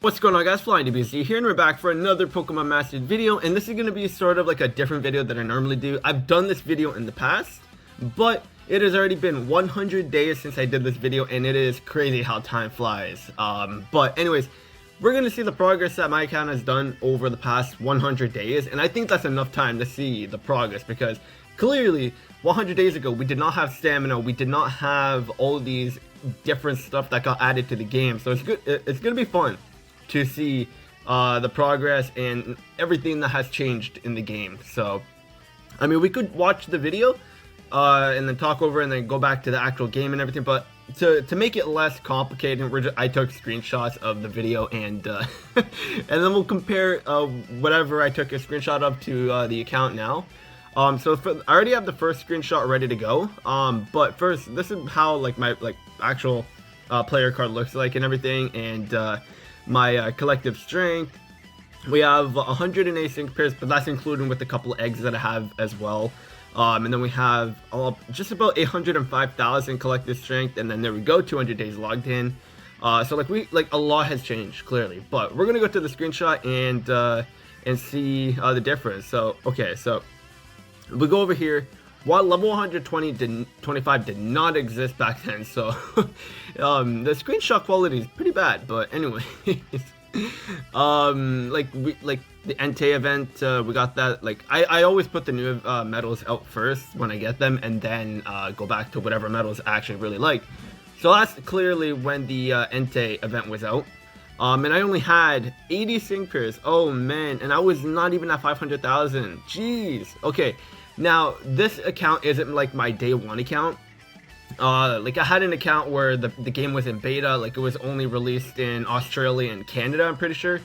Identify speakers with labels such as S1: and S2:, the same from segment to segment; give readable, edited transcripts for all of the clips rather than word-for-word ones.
S1: What's going on, guys? FlyingDBZ here, and we're back for another Pokemon Mastered video, and this is going to be sort of like a different video than I normally do. I've done this video in the past, but it has already been 100 days since I did this video, and it is crazy how time flies. But anyways, we're going to see the progress that my account has done over the past 100 days, and I think that's enough time to see the progress, because clearly 100 days ago we did not have stamina, we did not have all these different stuff that got added to the game, so it's good. It's going to be fun to see the progress and everything that has changed in the game. So I mean, we could watch the video and then talk over and then go back to the actual game and everything, but to make it less complicated, I took screenshots of the video, and and then we'll compare whatever I took a screenshot of to the account now. So I already have the first screenshot ready to go, but first, this is how my actual player card looks like and everything, and my collective strength. We have 108 sync pairs, but that's including with a couple eggs that I have as well. And then we have just about 805,000 collective strength, and then there we go, 200 days logged in. So a lot has changed clearly, but we're gonna go to the screenshot and see the difference. So okay, so we go over here. While level 125 did not exist back then, so the screenshot quality is pretty bad. But anyways, like the Entei event, we got that. I always put the new medals out first when I get them, and then go back to whatever medals I actually really like. So that's clearly when the Entei event was out. And I only had 80 sync pairs. Oh man, and I was not even at 500,000. Jeez. Okay. Now, this account isn't like my day one account. I had an account where the game was in beta, it was only released in Australia and Canada, I'm pretty sure.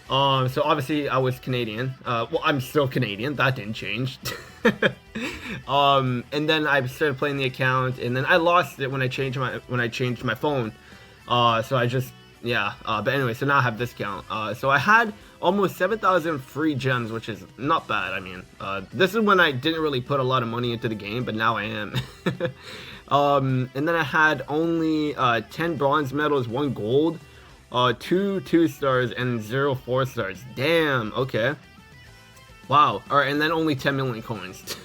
S1: So obviously I was Canadian. Well, I'm still Canadian, that didn't change. And then I started playing the account, and then I lost it when I changed my phone. So I just, yeah, but anyway, so now I have this account. So I had almost 7,000 free gems, which is not bad. I mean, this is when I didn't really put a lot of money into the game, but now I am. And then I had only 10 bronze medals, 1 gold, 2 2-stars, and 0 4-stars. Damn, okay. Wow. Alright, and then only 10 million coins.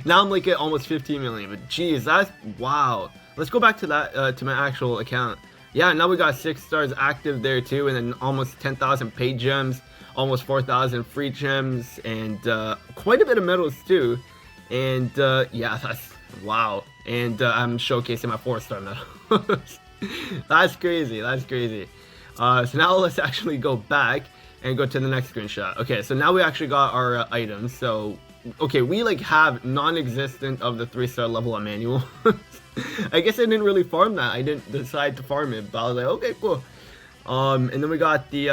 S1: Now I'm at almost 15 million, but geez, that's, wow. Let's go back to that, to my actual account. Yeah, now we got 6 stars active there too, and then almost 10,000 paid gems, almost 4,000 free gems, and quite a bit of medals too. And yeah, that's, wow. And I'm showcasing my 4-star medals. That's crazy, that's crazy. So now let's actually go back and go to the next screenshot. Okay, so now we actually got our items. So, okay, we have non-existent of the 3-star level up manual. I guess I didn't really farm that. I didn't decide to farm it, but I was like, okay, cool. And then we got the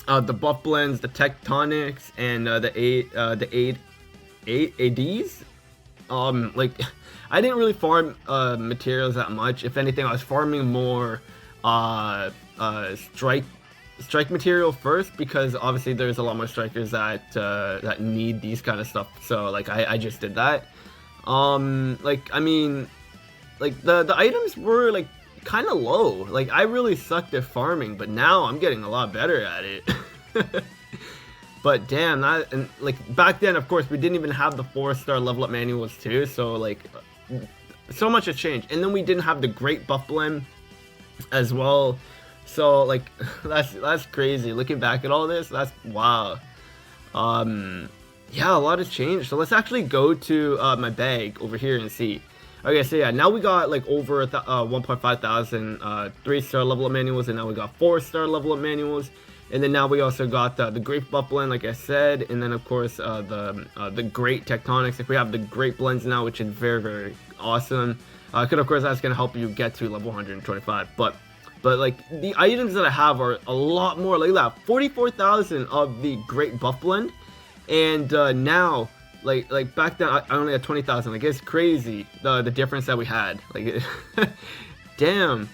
S1: buff blends, the tectonics, and the ADs. I didn't really farm materials that much. If anything, I was farming more strike material first, because obviously there's a lot more strikers that need these kind of stuff. So I just did that. I mean, the items were kind of low. I really sucked at farming, but now I'm getting a lot better at it. But damn, that, and back then, of course, we didn't even have the 4-star level up manuals too, so so much has changed. And then we didn't have the great buff blend as well. So that's crazy. Looking back at all this, that's wow. Yeah, a lot has changed. So let's actually go to my bag over here and see. Okay, so yeah, now we got over 1.5 thousand 3-star level up manuals, and now we got 4-star level up manuals, and then now we also got the great buff blend, like I said, and then of course the great tectonics. We have the great blends now, which is very, very awesome. Because of course that's gonna help you get to level 125, but the items that I have are a lot more. Like that, 44,000 of the great buff blend. And now, back then, I only had 20,000. It's crazy the difference that we had. Damn.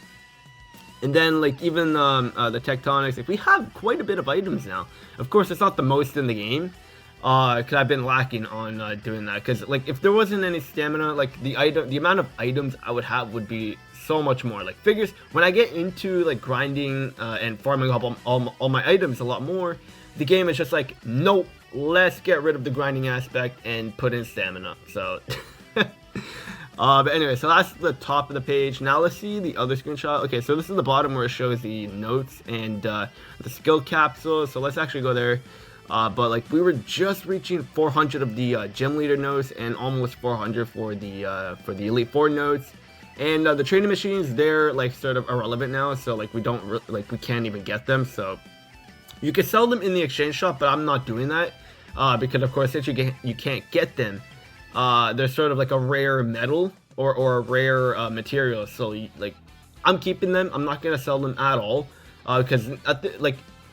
S1: And then even the tectonics. We have quite a bit of items now. Of course, it's not the most in the game, because I've been lacking on doing that. Because if there wasn't any stamina, the amount of items I would have would be so much more. Like figures, when I get into like grinding and farming up all my items a lot more, the game is just like, nope, let's get rid of the grinding aspect and put in stamina. So but anyway, so that's the top of the page. Now let's see the other screenshot. Okay, so this is the bottom where it shows the notes and the skill capsules. So let's actually go there. But like we were just reaching 400 of the gym leader notes and almost 400 for the Elite Four notes. And the training machines, they're like sort of irrelevant now. So like we can't even get them. So you can sell them in the exchange shop, but I'm not doing that because of course since you can't get them. They're sort of like a rare metal or a rare material, so like I'm keeping them. I'm not gonna sell them at all because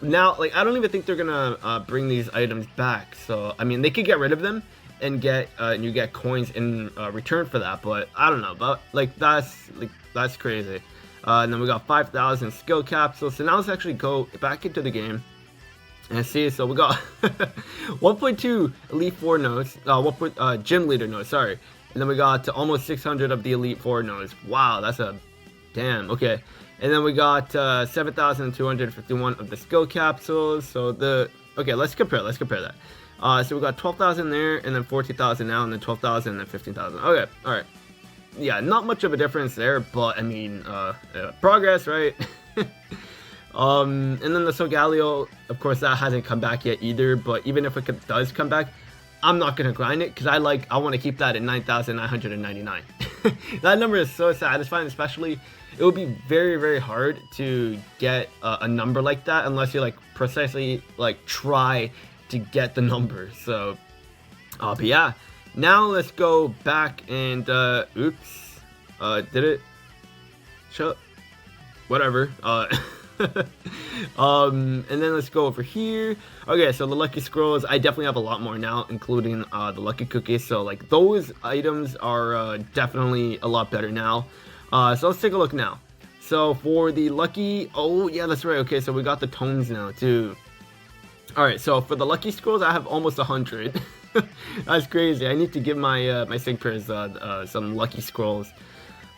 S1: now I don't even think they're gonna bring these items back. So I mean they could get rid of them and you get coins in return for that, but I don't know. But that's crazy. And then we got 5,000 skill capsules. So now let's actually go back into the game. And see, so we got 1.2 Elite Four nodes, Gym Leader nodes, sorry. And then we got almost 600 of the Elite Four nodes. Wow, that's a damn, okay. And then we got 7,251 of the skill capsules. So okay, let's compare that. So we got 12,000 there, and then 14,000 now, and then 12,000, and then 15,000. Okay, all right. Yeah, not much of a difference there, but I mean, progress, right? And then the Solgaleo, of course, that hasn't come back yet either. But even if it does come back, I'm not gonna grind it because I want to keep that at 9,999. That number is so satisfying. Especially, it would be very, very hard to get a number like that unless you like precisely like try to get the number. So, but yeah, now let's go back and oops, did it? Shut. Whatever. And then let's go over here. Okay, so the lucky scrolls, I definitely have a lot more now, including the lucky cookies. So like those items are definitely a lot better now. So let's take a look now. So for the lucky, oh yeah, that's right. Okay, so we got the tones now too. All right, so for the lucky scrolls, I have almost 100. That's crazy. I need to give my my Sigpers some lucky scrolls.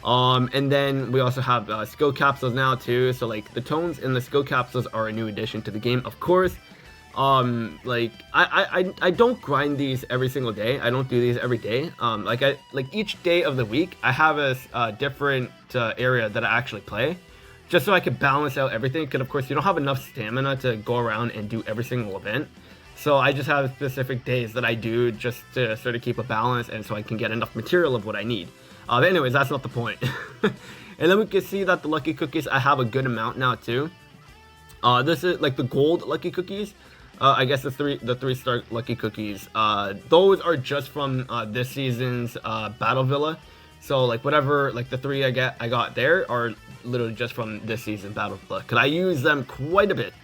S1: And then we also have skill capsules now too. So like the tones and the skill capsules are a new addition to the game, of course. Like I don't grind these every single day. I don't do these every day. Like each day of the week I have a different area that I actually play, just so I can balance out everything. Because of course you don't have enough stamina to go around and do every single event. So I just have specific days that I do just to sort of keep a balance, and so I can get enough material of what I need. But anyways, that's not the point. And then we can see that the lucky cookies, I have a good amount now too. This is like the gold lucky cookies. I guess the 3-star lucky cookies. Those are just from this season's Battle Villa. So like whatever, like the 3 I got there are literally just from this season Battle Villa, cause I use them quite a bit.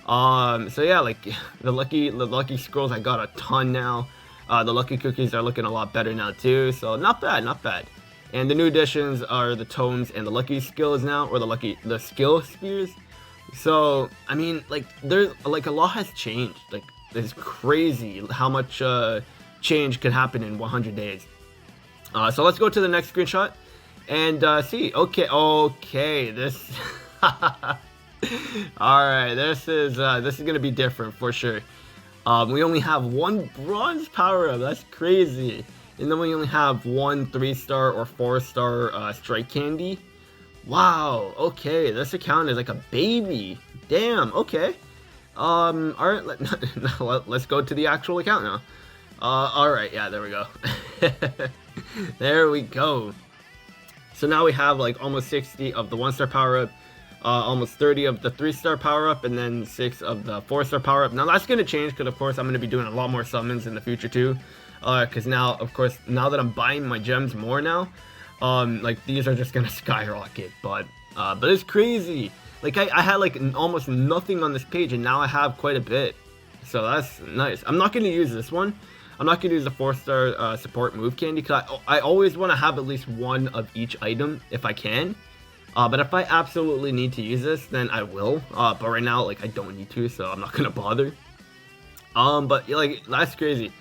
S1: So yeah, like the lucky scrolls, I got a ton now. The lucky cookies are looking a lot better now too, so not bad, not bad. And the new additions are the tones and the lucky skills now, or the skill spears. So I mean, like there's like a lot has changed. Like it's crazy how much change can happen in 100 days. So let's go to the next screenshot and see. Okay, this. All right, this is gonna be different for sure. We only have one bronze power-up, that's crazy. And then we only have one 3-star or 4-star strike candy. Wow, okay, this account is like a baby. Damn, okay. Alright, let's go to the actual account now. Alright, yeah, there we go. There we go. So now we have like almost 60 of the 1-star power-up. Almost 30 of the 3-star power-up, and then 6 of the 4-star power-up. Now that's going to change because of course I'm going to be doing a lot more summons in the future too. Because now, of course, now that I'm buying my gems more now, like these are just going to skyrocket. But it's crazy. Like I had like almost nothing on this page, and now I have quite a bit. So that's nice. I'm not going to use this one. I'm not going to use the 4-star support move candy because I always want to have at least one of each item if I can. But if I absolutely need to use this, then I will. But right now, like, I don't need to, so I'm not gonna bother. But like, that's crazy.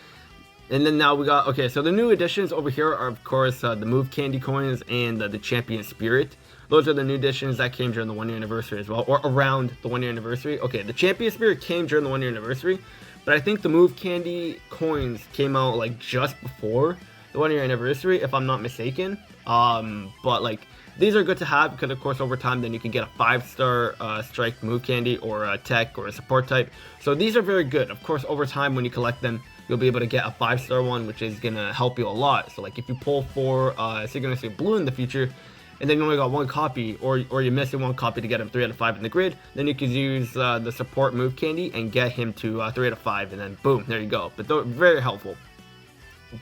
S1: And then now we got, okay, so the new additions over here are, of course, the move candy coins and the champion spirit. those are the new additions that came during the 1 year anniversary as well, or around the 1 year anniversary. Okay, the Champion Spirit came during the 1 year anniversary, but I think the Move Candy coins came out like just before the 1 year anniversary, if I'm not mistaken. But like, these are good to have because of course over time then you can get a 5-star strike Move Candy or a tech or a support type. So these are very good. Of course over time when you collect them, you'll be able to get a 5-star one, which is gonna help you a lot. So like if you pull for Synchronicity Blue in the future, and then you only got 1 copy, or you're missing 1 copy to get him 3 out of 5 in the grid, then you can use the support Move Candy and get him to 3 out of 5, and then boom, there you go. But they're very helpful.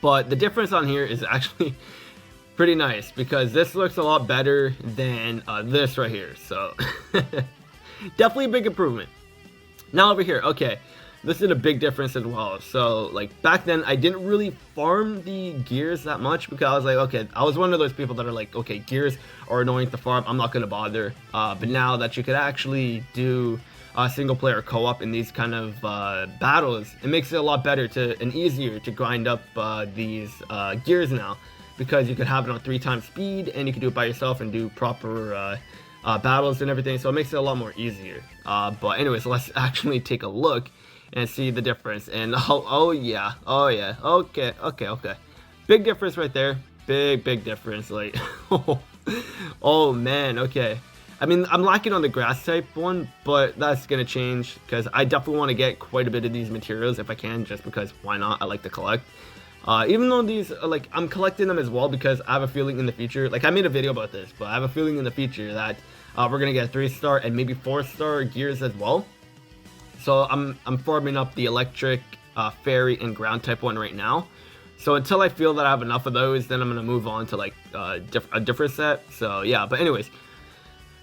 S1: But the difference on here is actually pretty nice, because this looks a lot better than this right here. So definitely a big improvement. Now over here, okay, this is a big difference as well. So like back then I didn't really farm the gears that much because I was like, okay, I was one of those people that are like, okay, gears are annoying to farm, I'm not gonna bother. But now that you could actually do single player co-op in these kind of battles, it makes it a lot better and easier to grind up these gears now, because you could have it on 3 times speed and you can do it by yourself and do proper battles and everything. So it makes it a lot more easier. But anyways, let's actually take a look and see the difference. And oh yeah, okay, big difference right there, big difference. Like oh man, okay. I mean, I'm lacking on the grass type one, but that's gonna change because I definitely want to get quite a bit of these materials if I can, just because why not? I like to collect. Even though these are, like, I'm collecting them as well because I have a feeling in the future, like I made a video about this, but I have a feeling in the future that we're gonna get 3-star and maybe 4-star gears as well. So I'm farming up the electric, fairy, and ground type one right now. So until I feel that I have enough of those, then I'm gonna move on to like a different set. So yeah, but anyways,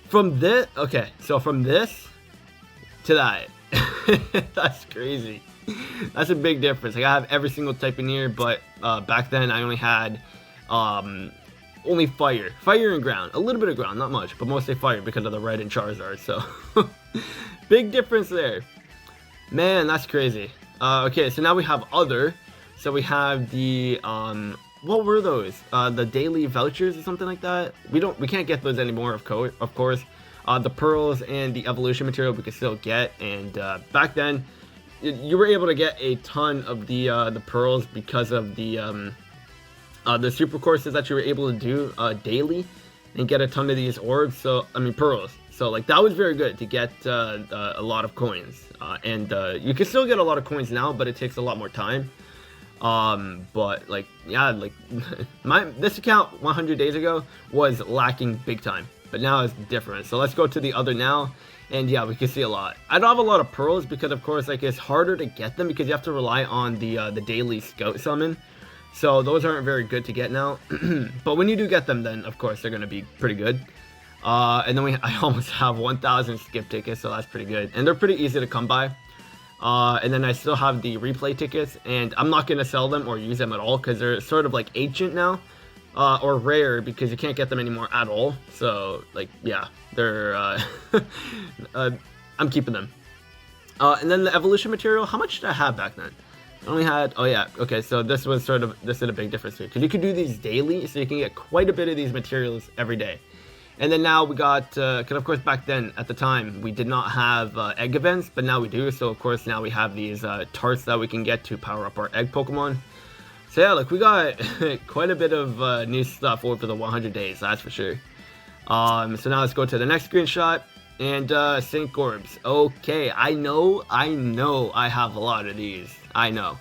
S1: from this, okay, so from this to that, that's crazy. That's a big difference. Like I have every single type in here, but back then I only had only fire and ground, a little bit of ground, not much, but mostly fire because of the red and Charizard. So big difference there, man. That's crazy. Okay, so now we have other. So we have the what were those? The daily vouchers or something like that. We can't get those anymore, of course. The pearls and the evolution material we can still get, and back then you were able to get a ton of the pearls because of the super courses that you were able to do daily, and get a ton of these orbs. So I mean pearls. So like that was very good to get a lot of coins, and you can still get a lot of coins now, but it takes a lot more time. But like yeah, like this account 100 days ago was lacking big time, but now it's different. So let's go to the other now, and yeah, we can see a lot. I don't have a lot of pearls because of course like it's harder to get them because you have to rely on the daily scout summon. So those aren't very good to get now. But when you do get them, then of course they're gonna be pretty good. And then I almost have 1,000 skip tickets, so that's pretty good, and they're pretty easy to come by. And then I still have the replay tickets, and I'm not going to sell them or use them at all because they're sort of like ancient now, or rare because you can't get them anymore at all. So like yeah, they're I'm keeping them. And then the evolution material, how much did I have back then? I only had, oh yeah, okay, so this is a big difference here because you can do these daily, so you can get quite a bit of these materials every day. And then now we got, because of course back then, at the time, we did not have egg events, but now we do. So of course now we have these tarts that we can get to power up our egg Pokemon. So yeah, look, we got quite a bit of new stuff over the 100 days, that's for sure. So now let's go to the next screenshot, and Sync Orbs. Okay, I know I have a lot of these, I know.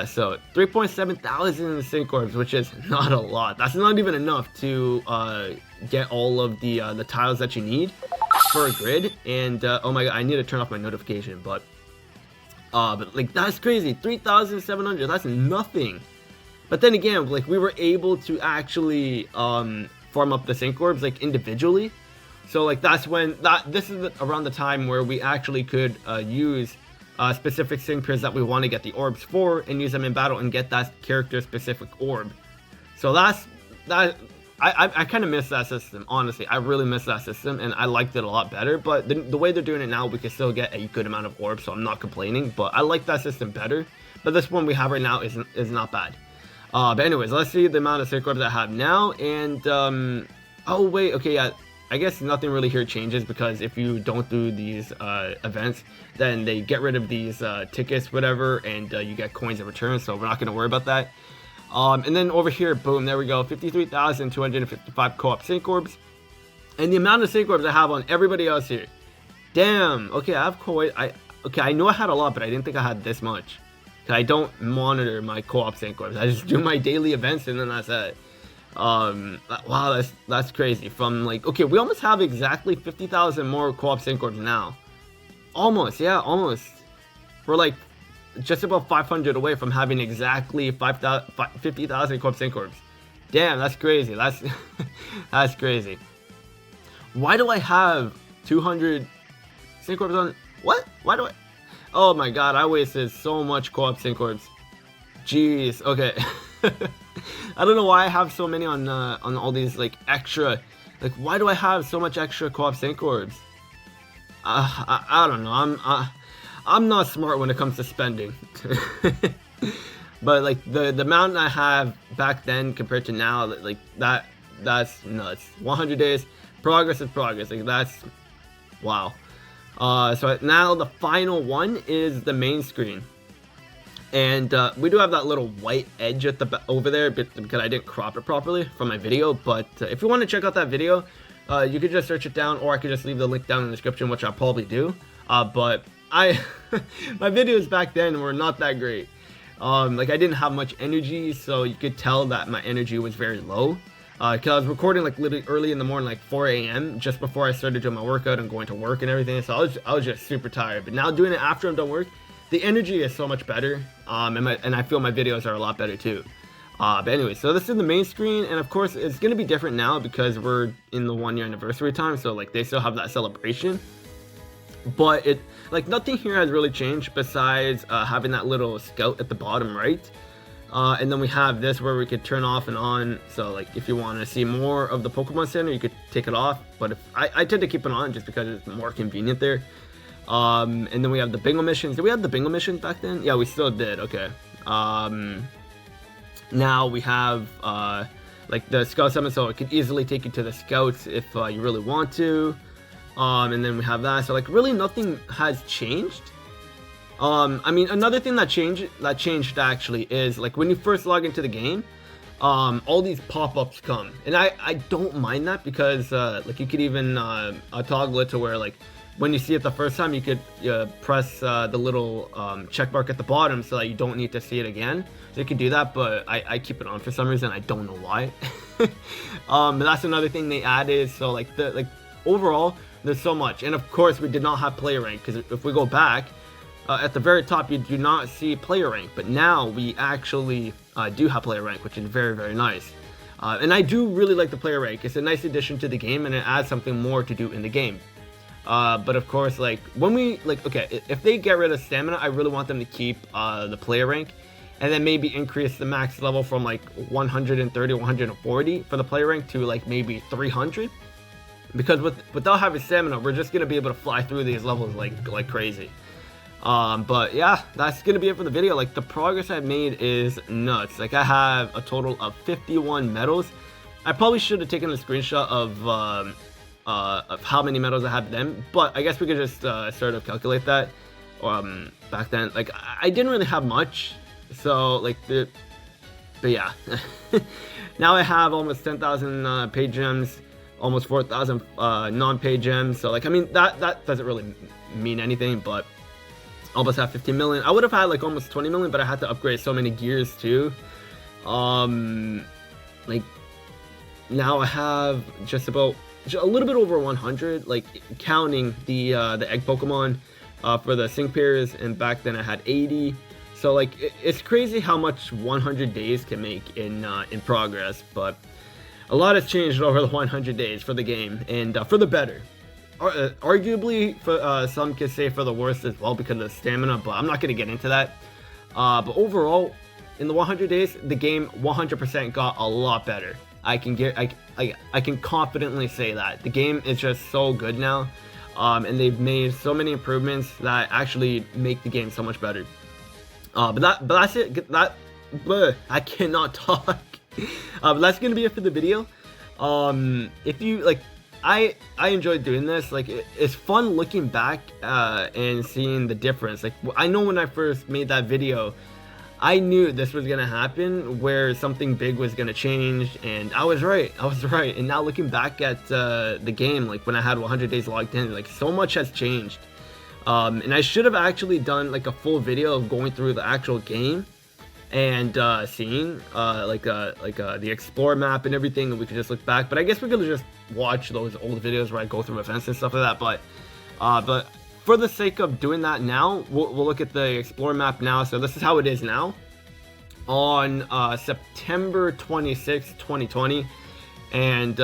S1: So 3.7 thousand Sync Orbs, which is not a lot. That's not even enough to get all of the tiles that you need for a grid. And oh my god, I need to turn off my notification, but like that's crazy. 3,700, that's nothing. But then again, like we were able to actually farm up the Sync Orbs like individually. So like that's when this is around the time where we actually could use specific sync pairs that we want to get the orbs for and use them in battle and get that character specific orb. So I kind of miss that system, honestly. I really miss that system, and I liked it a lot better. But the way they're doing it now, we can still get a good amount of orbs, so I'm not complaining. But I like that system better. But this one we have right now is not bad. But anyways, let's see the amount of sync orbs I have now. And oh wait, okay, yeah, I guess nothing really here changes, because if you don't do these events, then they get rid of these tickets, whatever, and you get coins in return. So we're not going to worry about that. And then over here, boom, there we go, 53,255 co-op sync orbs. And the amount of sync orbs I have on everybody else here. Damn. Okay, I have okay, I know I had a lot, but I didn't think I had this much. I don't monitor my co-op sync orbs. I just do my daily events, and then that's it. Wow, that's crazy. From like, okay, we almost have exactly 50,000 more co-op sync orbs now. Almost, yeah, almost. We're like just about 500 away from having exactly 50,000 co-op sync orbs. Damn, that's crazy. That's that's crazy. Why do I have 200 sync orbs on? What? Why do I? Oh my god, I wasted so much co-op sync orbs. Jeez. Okay. I don't know why I have so many on all these like extra. Like, why do I have so much extra co-op sync orbs? I don't know. I'm not smart when it comes to spending. But like the amount I have back then compared to now, like that's nuts. 100 days, progress is progress. Like that's wow. So now the final one is the main screen. And we do have that little white edge at over there because I didn't crop it properly from my video. But if you want to check out that video, you could just search it down, or I could just leave the link down in the description, which I'll probably do. But my videos back then were not that great. Like I didn't have much energy, so you could tell that my energy was very low. Because I was recording like literally early in the morning, like 4 a.m. just before I started doing my workout and going to work and everything. So I was just super tired. But now doing it after I'm done work, the energy is so much better, and I feel my videos are a lot better too. But anyway, so this is the main screen, and of course it's gonna be different now because we're in the 1 year anniversary time, so like they still have that celebration. But it, like, nothing here has really changed besides having that little scout at the bottom right. And then we have this where we could turn off and on. So like if you want to see more of the Pokemon Center, you could take it off. But if I tend to keep it on just because it's more convenient there. And then we have the bingo missions. Did we have the bingo missions back then? Yeah, we still did. Okay. Now we have like the scout summon, so it could easily take you to the scouts if you really want to. And then we have that. So like really nothing has changed. I mean, another thing that changed actually is like when you first log into the game, all these pop-ups come, and I don't mind that because like you could even toggle it to where like when you see it the first time, you could press the little check mark at the bottom so that you don't need to see it again. So you can do that, but I keep it on for some reason. I don't know why. But that's another thing they added. So like overall, there's so much, and of course we did not have player rank, because if we go back. At the very top, you do not see player rank, but now we actually do have player rank, which is very, very nice. And I do really like the player rank. It's a nice addition to the game, and it adds something more to do in the game. But of course, like when we okay, if they get rid of stamina, I really want them to keep the player rank, and then maybe increase the max level from like 130, 140 for the player rank to like maybe 300. Because without having stamina, we're just gonna be able to fly through these levels like crazy. But yeah, that's gonna be it for the video. Like the progress I've made is nuts. Like I have a total of 51 medals. I probably should have taken a screenshot of how many medals I had then, but I guess we could just sort of calculate that. Back then, like I didn't really have much, so like but yeah. Now I have almost 10,000 paid gems, almost 4,000 non-paid gems. So like I mean that doesn't really mean anything, but almost have 15 million. I would have had like almost 20 million, but I had to upgrade so many gears too. Like now I have just about a little bit over 100, like counting the egg Pokemon for the sync pairs, and back then I had 80. So like it's crazy how much 100 days can make in progress, but a lot has changed over the 100 days for the game, and for the better. Arguably, for some could say for the worst as well because of the stamina, but I'm not going to get into that. But overall, in the 100 days, the game 100% got a lot better. I can confidently say that the game is just so good now, and they've made so many improvements that actually make the game so much better. But that's it. I cannot talk. But that's gonna be it for the video. If you like. I enjoyed doing this. Like it's fun looking back and seeing the difference. Like I know when I first made that video, I knew this was gonna happen, where something big was gonna change, and I was right. I was right. And now looking back at the game, like when I had 100 days logged in, like so much has changed. And I should have actually done like a full video of going through the actual game and seeing the explore map and everything, and we could just look back. But I guess we could just watch those old videos where I go through events and stuff like that. But for the sake of doing that now, we'll look at the explore map now. So this is how it is now on September 26th, 2020, and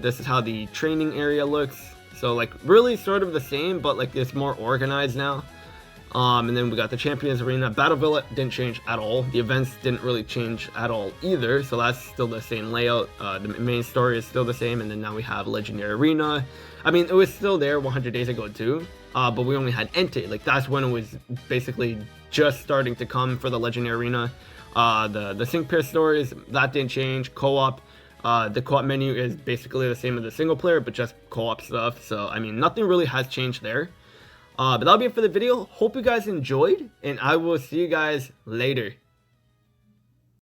S1: this is how the training area looks. So like really sort of the same, but like it's more organized now. And then we got the Champions Arena. Battle Villa didn't change at all. The events didn't really change at all either. So that's still the same layout. The main story is still the same. And then now we have Legendary Arena. I mean, it was still there 100 days ago too. But we only had Entei. Like that's when it was basically just starting to come for the Legendary Arena. The sync pair stories, that didn't change. Co-op. The co-op menu is basically the same as the single player, but just co-op stuff. So, I mean, nothing really has changed there. But that'll be it for the video. Hope you guys enjoyed, and I will see you guys later.